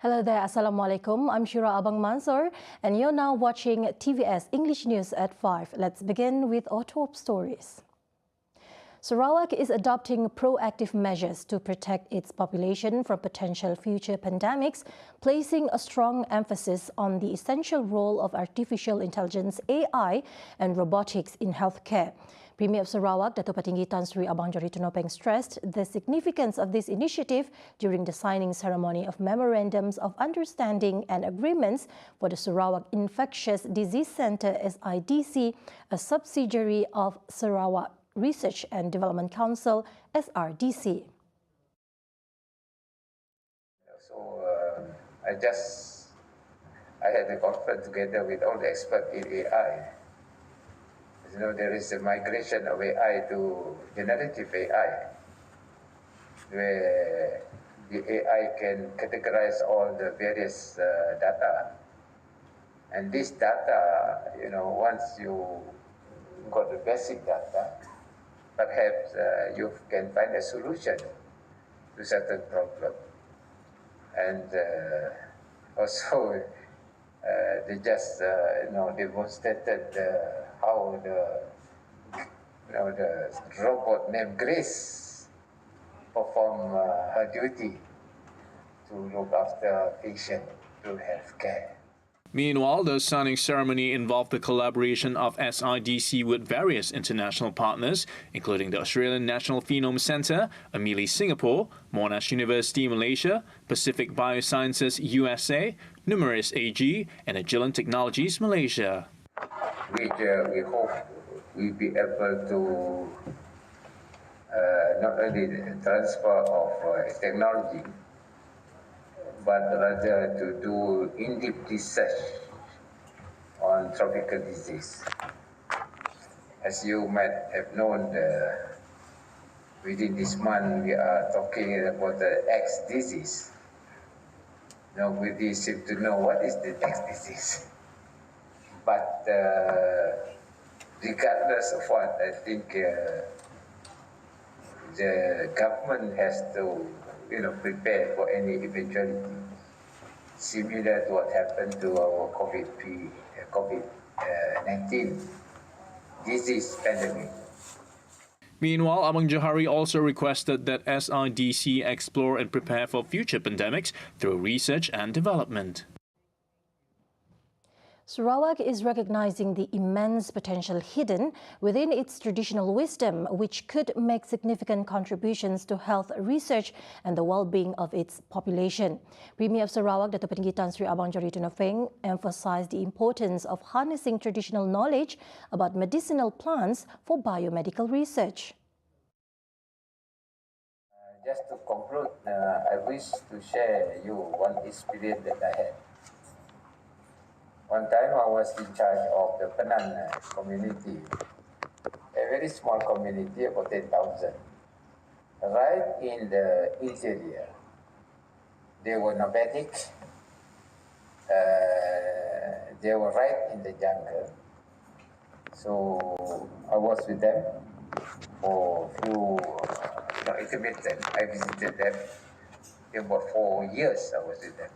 Hello there, Assalamualaikum. I'm Shura Abang Mansur and you're now watching TVS English News at 5. Let's begin with our top stories. Sarawak is adopting proactive measures to protect its population from potential future pandemics, placing a strong emphasis on the essential role of artificial intelligence (AI) and robotics in healthcare. Premier of Sarawak, Dato' Patinggi Tan Sri Abang Johari Tunopeng stressed the significance of this initiative during the signing ceremony of Memorandums of Understanding and Agreements for the Sarawak Infectious Disease Centre (SIDC), a subsidiary of Sarawak Research and Development Council (SRDC). So I had a conference together with all the experts in AI. You know, there is a migration of AI to generative AI, where the AI can categorize all the various data. And this data, you know, once you got the basic data, perhaps you can find a solution to certain problem. And also, they just demonstrated how the robot named Grace perform her duty to look after patient through healthcare. Meanwhile, the signing ceremony involved the collaboration of SIDC with various international partners, including the Australian National Phenome Centre, Amelie Singapore, Monash University Malaysia, Pacific Biosciences USA, Numerous AG, and Agilent Technologies Malaysia. Which we hope we'll be able to not only the transfer of technology, but rather to do in-depth research on tropical disease. As you might have known, within this month we are talking about the X disease. Nobody seems to know what is the X disease. But regardless of what, I think the government has to prepare for any eventuality, similar to what happened to our COVID-19 disease pandemic. Meanwhile, Abang Johari also requested that SIDC explore and prepare for future pandemics through research and development. Sarawak is recognizing the immense potential hidden within its traditional wisdom, which could make significant contributions to health research and the well-being of its population. Premier of Sarawak, Dato' Patinggi Tan Sri Abang Johari Tunopeng, emphasized the importance of harnessing traditional knowledge about medicinal plants for biomedical research. Just to conclude, I wish to share you one experience that I had. One time I was in charge of the Penang community, a very small community, about 10,000. Right in the interior, they were nomadic, they were right in the jungle. So I was with them for a few, intermittent. I visited them. About 4 years I was with them.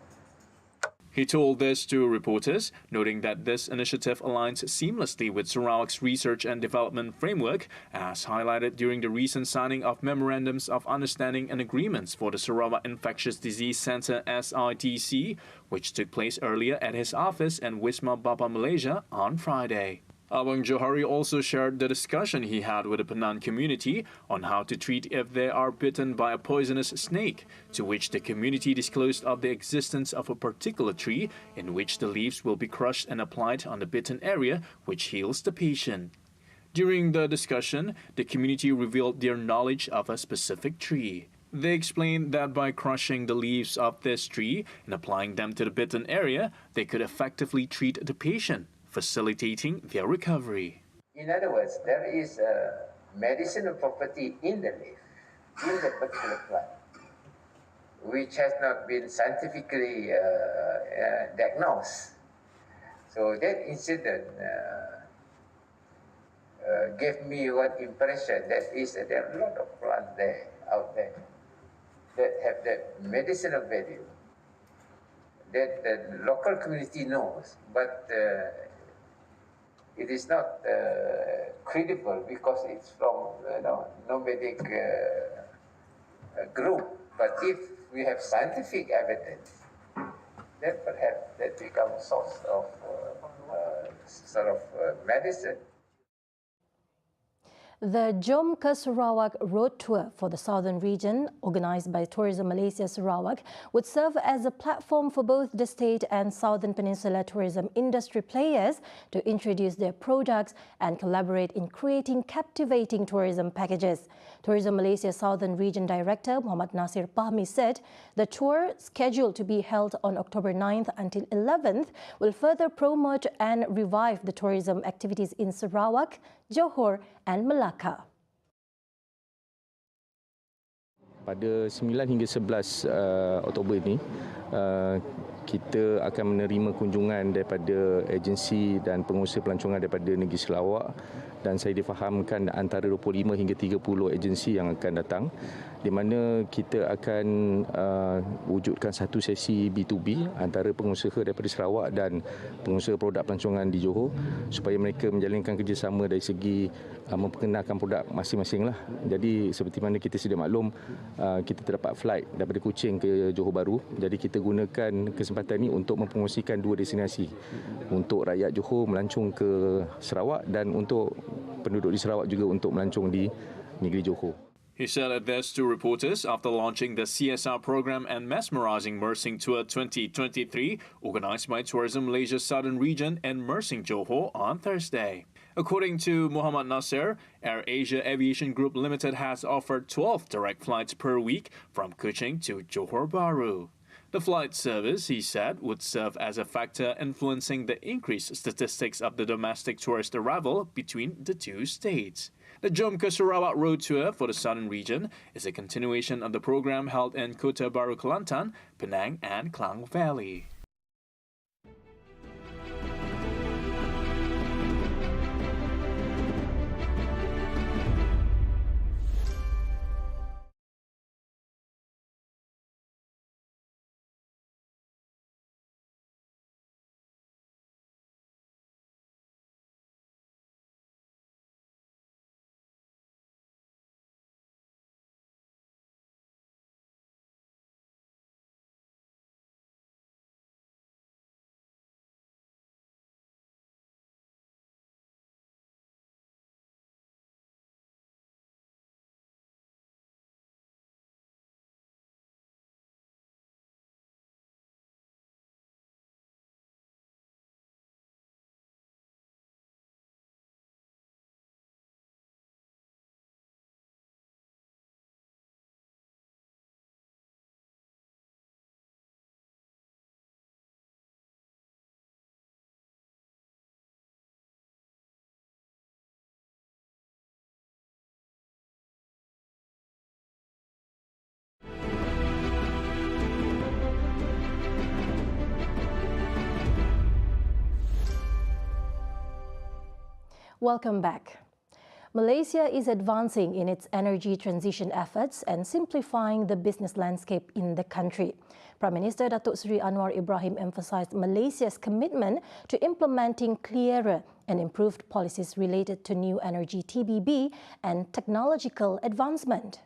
He told this to reporters, noting that this initiative aligns seamlessly with Sarawak's research and development framework, as highlighted during the recent signing of Memorandums of Understanding and Agreements for the Sarawak Infectious Disease Centre (SIDC), which took place earlier at his office in Wisma Bapa, Malaysia on Friday. Abang Johari also shared the discussion he had with the Penang community on how to treat if they are bitten by a poisonous snake, to which the community disclosed of the existence of a particular tree in which the leaves will be crushed and applied on the bitten area, which heals the patient. During the discussion, the community revealed their knowledge of a specific tree. They explained that by crushing the leaves of this tree and applying them to the bitten area, they could effectively treat the patient, facilitating their recovery. In other words, there is a medicinal property in the leaf, in the particular plant, which has not been scientifically diagnosed. So that incident gave me one impression, that is that there are a lot of plants out there that have that medicinal value. that the local community knows, but it is not credible because it's from nomadic group. But if we have scientific evidence, then perhaps that becomes a source of medicine. The Jom ke Sarawak road tour for the southern region, organised by Tourism Malaysia Sarawak, would serve as a platform for both the state and Southern Peninsula tourism industry players to introduce their products and collaborate in creating captivating tourism packages. Tourism Malaysia Southern Region Director Muhammad Nasir Pahmi said the tour, scheduled to be held on October 9th until 11th, will further promote and revive the tourism activities in Sarawak, Johor and Melaka. Pada 9 hingga 11 Oktober ini, kita akan menerima kunjungan daripada agensi dan pengusaha pelancongan daripada negeri Sarawak, dan saya difahamkan antara 25 hingga 30 agensi yang akan datang, di mana kita akan wujudkan satu sesi B2B antara pengusaha daripada Sarawak dan pengusaha produk pelancongan di Johor, supaya mereka menjalinkan kerjasama dari segi memperkenalkan produk masing-masing lah. Jadi seperti mana kita sedia maklum, kita terdapat flight daripada Kuching ke Johor Bahru. Jadi kita gunakan kesempatan ini untuk mempromosikan dua destinasi, untuk rakyat Johor melancong ke Sarawak dan untuk penduduk di Sarawak juga untuk melancong di negeri Johor. He said this to reporters after launching the CSR program and Mesmerizing Mersing Tour 2023, organised by Tourism Malaysia Southern Region and Mersing Johor on Thursday. According to Muhammad Nasir, AirAsia Aviation Group Limited has offered 12 direct flights per week from Kuching to Johor Bahru. The flight service, he said, would serve as a factor influencing the increased statistics of the domestic tourist arrival between the two states. The Jom ke Sarawak road tour for the southern region is a continuation of the program held in Kota Baru Kelantan, Penang and Klang Valley. Welcome back. Malaysia is advancing in its energy transition efforts and simplifying the business landscape in the country. Prime Minister Datuk Seri Anwar Ibrahim emphasised Malaysia's commitment to implementing clearer and improved policies related to new energy TBB and technological advancement.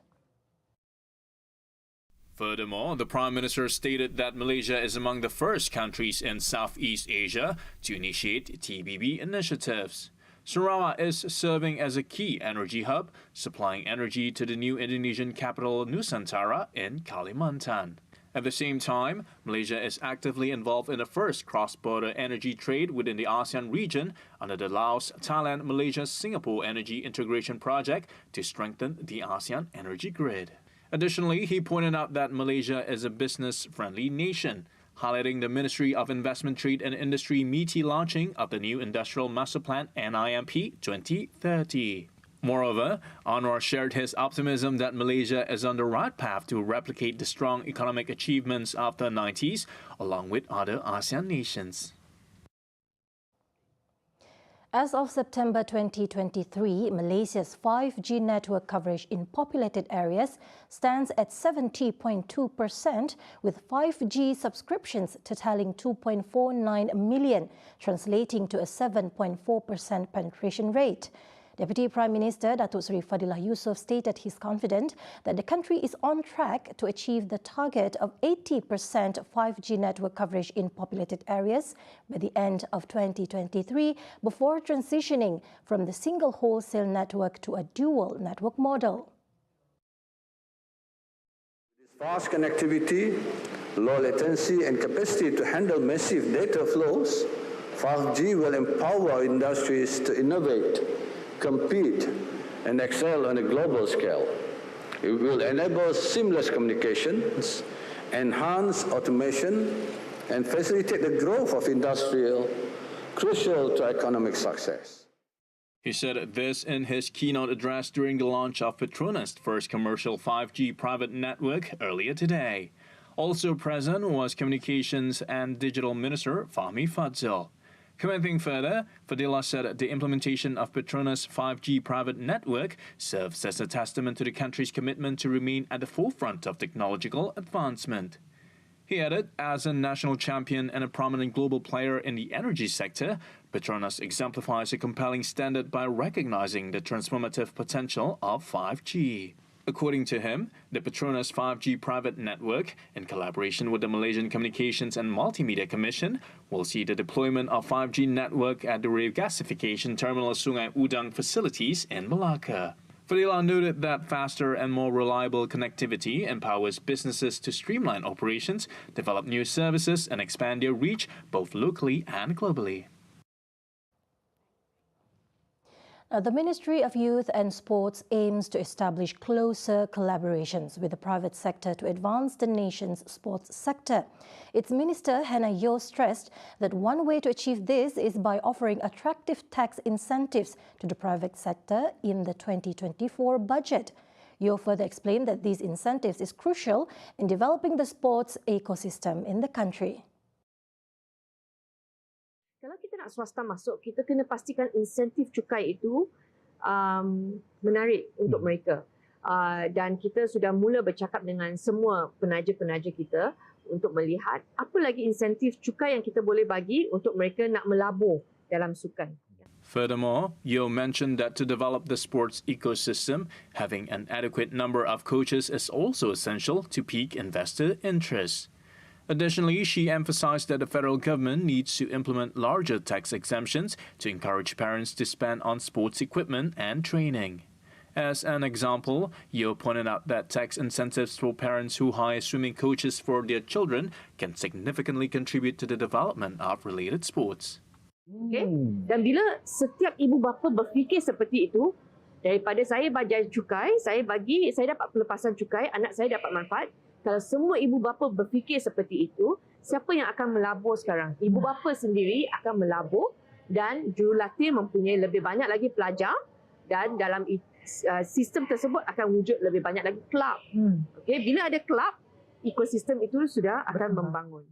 Furthermore, the Prime Minister stated that Malaysia is among the first countries in Southeast Asia to initiate TBB initiatives. Sarawak is serving as a key energy hub, supplying energy to the new Indonesian capital Nusantara in Kalimantan. At the same time, Malaysia is actively involved in the first cross-border energy trade within the ASEAN region under the Laos, Thailand, Malaysia, Singapore Energy Integration Project to strengthen the ASEAN energy grid. Additionally, he pointed out that Malaysia is a business-friendly nation, highlighting the Ministry of Investment, Trade and Industry MITI launching of the new Industrial Master Plan NIMP 2030. Moreover, Anwar shared his optimism that Malaysia is on the right path to replicate the strong economic achievements of the 90s, along with other ASEAN nations. As of September 2023, Malaysia's 5G network coverage in populated areas stands at 70.2%, with 5G subscriptions totaling 2.49 million, translating to a 7.4% penetration rate. Deputy Prime Minister Datuk Seri Fadilah Yusof stated he's confident that the country is on track to achieve the target of 80% 5G network coverage in populated areas by the end of 2023, before transitioning from the single wholesale network to a dual network model. Fast connectivity, low latency and capacity to handle massive data flows, 5G will empower industries to innovate, compete and excel on a global scale. It will enable seamless communications, enhance automation and facilitate the growth of industrial, crucial to economic success. He said this in his keynote address during the launch of Petronas' first commercial 5G private network earlier today. Also present was Communications and Digital Minister Fahmi Fadzil. Commenting further, Fadilah said the implementation of Petronas' 5G private network serves as a testament to the country's commitment to remain at the forefront of technological advancement. He added, as a national champion and a prominent global player in the energy sector, Petronas exemplifies a compelling standard by recognizing the transformative potential of 5G. According to him, the Petronas 5G private network, in collaboration with the Malaysian Communications and Multimedia Commission, will see the deployment of 5G network at the regasification terminal Sungai Udang facilities in Malacca. Fadilah noted that faster and more reliable connectivity empowers businesses to streamline operations, develop new services, and expand their reach both locally and globally. The Ministry of Youth and Sports aims to establish closer collaborations with the private sector to advance the nation's sports sector. Its Minister, Hannah Yeoh, stressed that one way to achieve this is by offering attractive tax incentives to the private sector in the 2024 budget. Yeoh further explained that these incentives is crucial in developing the sports ecosystem in the country. Kalau kita nak swasta masuk, kita kena pastikan insentif cukai itu menarik untuk mereka. Dan kita sudah mula bercakap dengan semua penaja-penaja kita untuk melihat apa lagi insentif cukai yang kita boleh bagi untuk mereka nak melabur dalam sukan. Furthermore, Yeoh mentioned that to develop the sports ecosystem, having an adequate number of coaches is also essential to pique investor interest. Additionally, she emphasized that the federal government needs to implement larger tax exemptions to encourage parents to spend on sports equipment and training. As an example, Yeoh pointed out that tax incentives for parents who hire swimming coaches for their children can significantly contribute to the development of related sports. Okay? Dan bila setiap ibu bapa berfikir seperti itu, daripada saya bayar cukai, saya dapat pelepasan cukai, anak saya dapat manfaat. Kalau semua ibu bapa berfikir seperti itu, siapa yang akan melabur sekarang? Ibu bapa sendiri akan melabur dan jurulatih mempunyai lebih banyak lagi pelajar dan dalam sistem tersebut akan wujud lebih banyak lagi kelab. Okay? Bila ada kelab, ekosistem itu sudah akan membangun.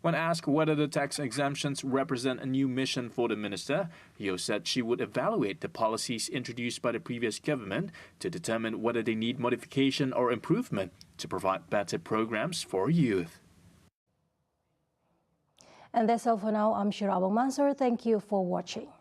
When asked whether the tax exemptions represent a new mission for the minister, Yeoh said she would evaluate the policies introduced by the previous government to determine whether they need modification or improvement to provide better programs for youth. And that's all for now. I'm SARAWAK Mansor. Thank you for watching.